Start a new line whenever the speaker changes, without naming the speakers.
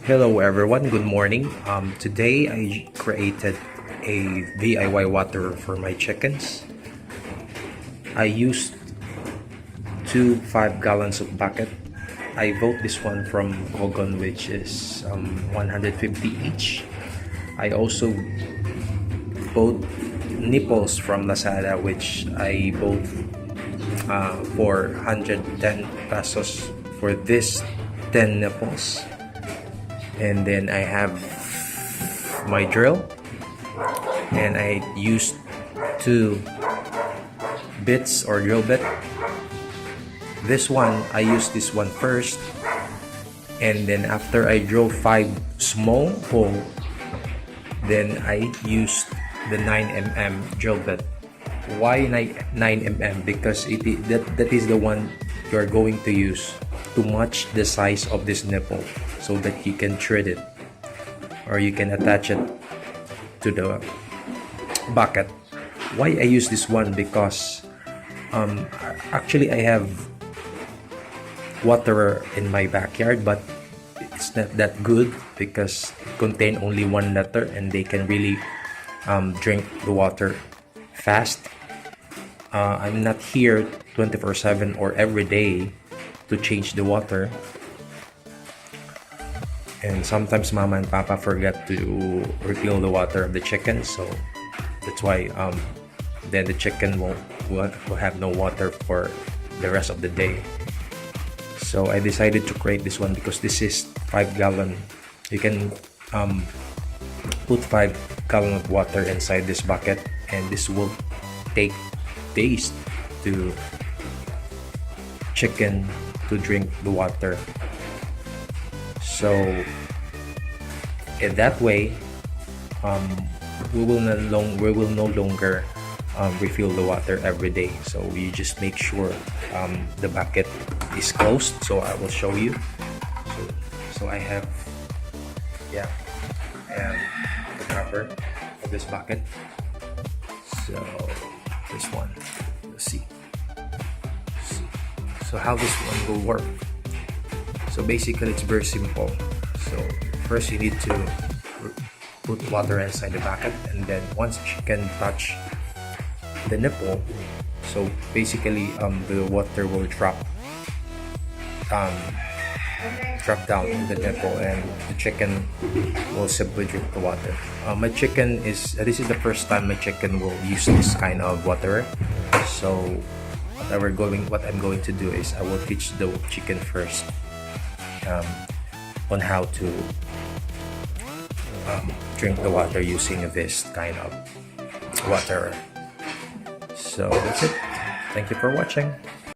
Hello everyone, good morning. Today I created a DIY water for my chickens. I used two 5 gallons of bucket. I bought this one from Kogon, which is 150 each. I also bought nipples from Lazada, which I bought for 110 pesos for this 10 nipples. And then I have my drill, and I used two bits or drill bit. This one, I used this one first, and then after I drill 5 small hole, then I used the 9mm drill bit. Why 9mm? Because that is the one you are going to use to match the size of this nipple, so that you can thread it or you can attach it to the bucket. Why I use this one? Because actually I have water in my backyard, but it's not that good because it contains only 1 liter and they can really drink the water fast. I'm not here 24/7 or every day to change the water, and sometimes mama and papa forget to refill the water of the chicken, so that's why then the chicken will have no water for the rest of the day. So I decided to create this one because this is 5 gallon. You can put 5 gallon of water inside this bucket, and this will take days to chicken to drink the water. So in that way, we will no longer refill the water every day. So you just make sure the bucket is closed. So I will show you. So I have the cover of this bucket. So this one, let's see. So how this one will work? So basically it's very simple. So first you need to put water inside the bucket, and then once you can touch the nipple, so basically the water will drop down the nipple, and the chicken will simply drink the water. My chicken this is the first time my chicken will use this kind of water. So what I'm going to do is I will teach the chicken first on how to drink the water using this kind of water. So that's it. Thank you for watching.